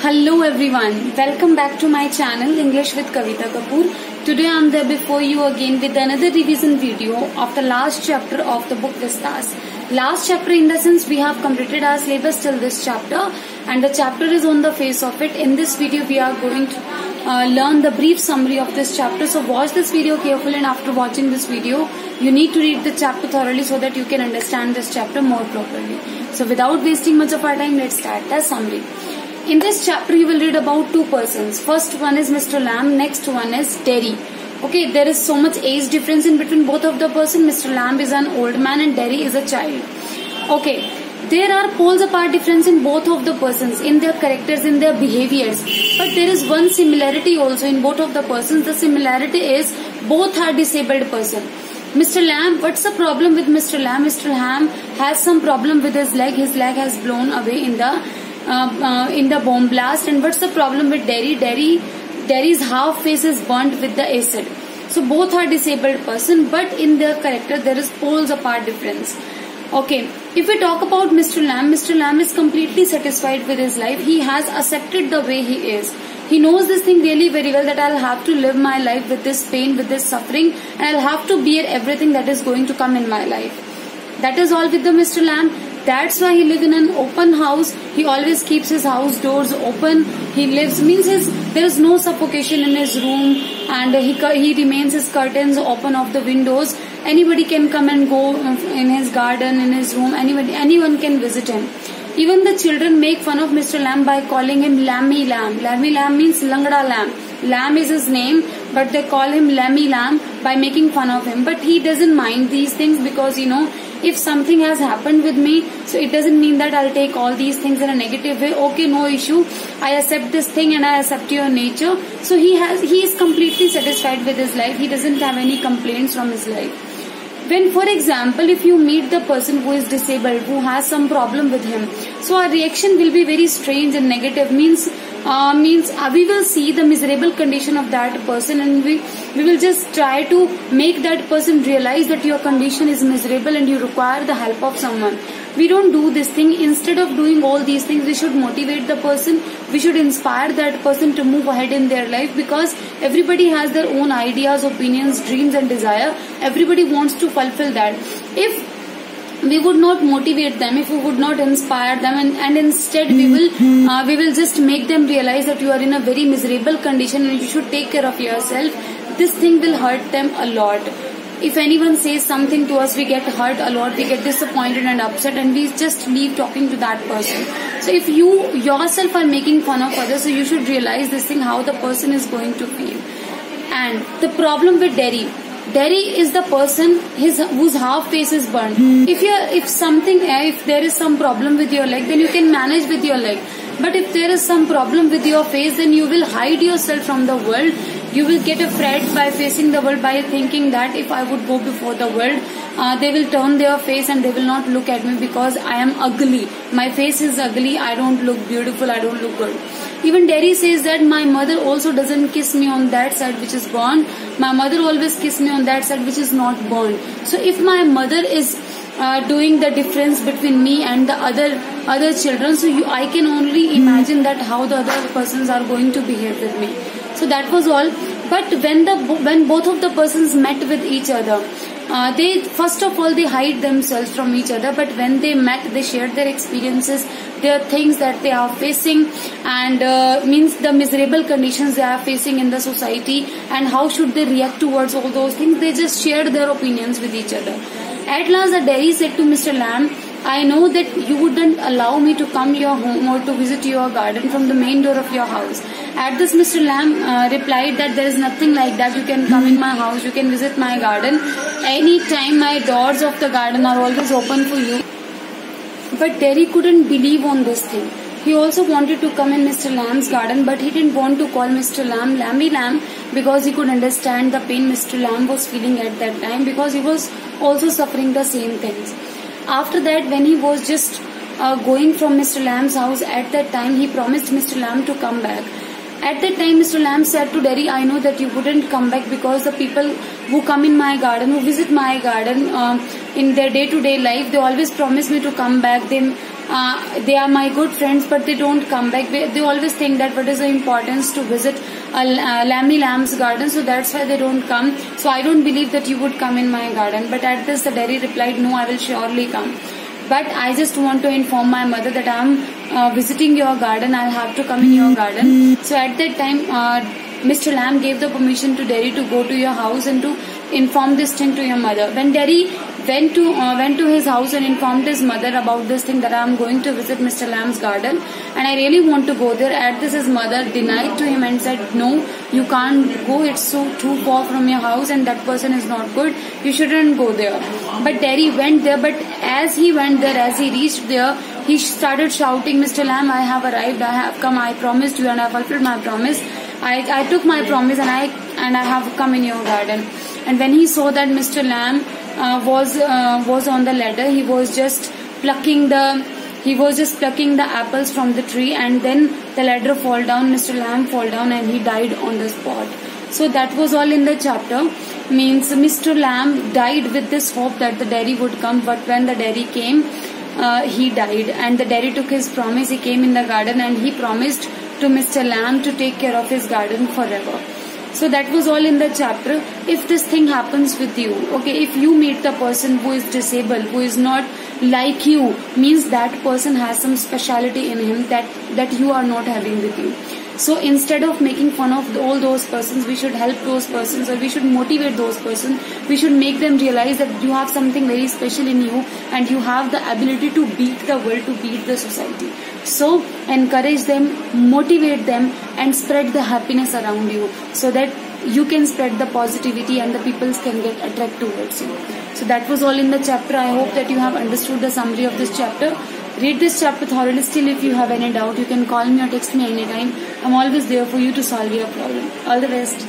Hello everyone, welcome back to my channel English with Kavita Kapoor. Today I am there before you again with another revision video of the last chapter of the book Vistas. Last chapter in the sense we have completed our syllabus till this chapter and the chapter is on the face of it. In this video we are going to learn the brief summary of this chapter. So watch this video carefully, and after watching this video you need to read the chapter thoroughly so that you can understand this chapter more properly. So without wasting much of our time, let's start the summary. In this chapter you will read about two persons. First one is Mr. Lamb, next one is Derry. Okay, there is so much age difference in between both of the person. Mr. Lamb is an old man and Derry is a child. Okay, there are poles apart difference in both of the persons, in their characters, in their behaviors. But there is one similarity also in both of the persons. The similarity is both are disabled person. Mr. Lamb, what's the problem with Mr. Lamb? Mr. Lamb has some problem with his leg. His leg has blown away in the bomb blast. And what's the problem with Derry? Derry's half face is burnt with the acid. So both are disabled person, but in their character there is poles apart difference. Okay, if we talk about Mr. Lamb is completely satisfied with his life. He has accepted the way he is. He knows this thing really very well, that I'll have to live my life with this pain, with this suffering, and I'll have to bear everything that is going to come in my life. That is all with the Mr. Lamb. That's why he lives in an open house. He always keeps his house doors open. He lives, there is no suffocation in his room, and he remains his curtains open of the windows. Anybody can come and go in his garden, in his room. Anyone can visit him. Even the children make fun of Mr. Lamb by calling him Lammy Lamb. Lammy Lamb means Langda Lamb. Lamb is his name, but they call him Lammy Lamb by making fun of him. But he doesn't mind these things because, if something has happened with me, so it doesn't mean that I'll take all these things in a negative way. Okay, no issue. I accept this thing and I accept your nature. So he is completely satisfied with his life. He doesn't have any complaints from his life. When, for example, if you meet the person who is disabled, who has some problem with him, so our reaction will be very strange and negative. Means we will see the miserable condition of that person, and we will just try to make that person realize that your condition is miserable and you require the help of someone. We don't do this thing. Instead of doing all these things, we should motivate the person. We should inspire that person to move ahead in their life, because everybody has their own ideas, opinions, dreams and desire. Everybody wants to fulfill that. If we would not motivate them, if we would not inspire them, and instead we will just make them realize that you are in a very miserable condition and you should take care of yourself, this thing will hurt them a lot. If anyone says something to us, we get hurt a lot, we get disappointed and upset, and we just leave talking to that person. So if you yourself are making fun of others, so you should realize this thing, how the person is going to feel. And the problem with Derry is the person whose half face is burnt. If there is some problem with your leg, then you can manage with your leg. But if there is some problem with your face, then you will hide yourself from the world. You will get afraid by facing the world, by thinking that if I would go before the world, they will turn their face and they will not look at me because I am ugly. My face is ugly. I don't look beautiful. I don't look good. Even Derry says that my mother also doesn't kiss me on that side which is burned. My mother always kisses me on that side which is not burned. So if my mother is doing the difference between me and the other children, so I can only imagine that how the other persons are going to behave with me. So that was all. But when both of the persons met with each other, they first of all they hide themselves from each other. But when they met, they shared their experiences, their things that they are facing, and the miserable conditions they are facing in the society, and how should they react towards all those things. They just shared their opinions with each other. At last, the Derry said to Mr. Lamb, I know that you wouldn't allow me to come your home or to visit your garden from the main door of your house. At this, Mr. Lamb replied that there is nothing like that. You can come in my house, you can visit my garden. Anytime, my doors of the garden are always open for you. But Derry couldn't believe on this thing. He also wanted to come in Mr. Lamb's garden, but he didn't want to call Mr. Lamb Lammy Lamb, because he could understand the pain Mr. Lamb was feeling at that time, because he was also suffering the same things. After that, when he was just going from Mr. Lamb's house, at that time he promised Mr. Lamb to come back. At that time, Mr. Lamb said to Derry, I know that you wouldn't come back, because the people who come in my garden, who visit my garden in their day-to-day life, they always promise me to come back. they are my good friends, but they don't come back. They always think that what is the importance to visit Lammy Lamb's garden, so that's why they don't come. So I don't believe that you would come in my garden. But at this, the Derry replied, no, I will surely come. But I just want to inform my mother that I am visiting your garden. I'll have to come in your garden. So at that time, Mr. Lamb gave the permission to Derry to go to your house and to inform this thing to your mother. When Derry went to his house and informed his mother about this thing, that I am going to visit Mr. Lamb's garden and I really want to go there. At this, his mother denied to him and said, no, you can't go. It's too far from your house and that person is not good. You shouldn't go there. But Derry went there. But as he went there, as he reached there, he started shouting, Mr. Lamb, I have arrived. I have come. I promised you and I fulfilled my promise. I took my promise and I have come in your garden. And when he saw that Mr. Lamb was on the ladder, he was just plucking the apples from the tree, and then the ladder fall down, Mr. Lamb fall down, and he died on the spot. So that was all in the chapter. Means Mr. Lamb died with this hope that the Derry would come, but when the Derry came, he died, and the Derry took his promise. He came in the garden and he promised to Mr. Lamb to take care of his garden forever. So that was all in the chapter. If this thing happens with you, okay, if you meet the person who is disabled, who is not like you, means that person has some speciality in him that you are not having with you. So instead of making fun of all those persons, we should help those persons, or we should motivate those persons. We should make them realize that you have something very special in you and you have the ability to beat the world, to beat the society. So encourage them, motivate them, and spread the happiness around you, so that you can spread the positivity and the people can get attracted towards you. So that was all in the chapter. I hope that you have understood the summary of this chapter. Read this chapter thoroughly. Still, if you have any doubt, you can call me or text me anytime. I'm always there for you to solve your problem. All the best.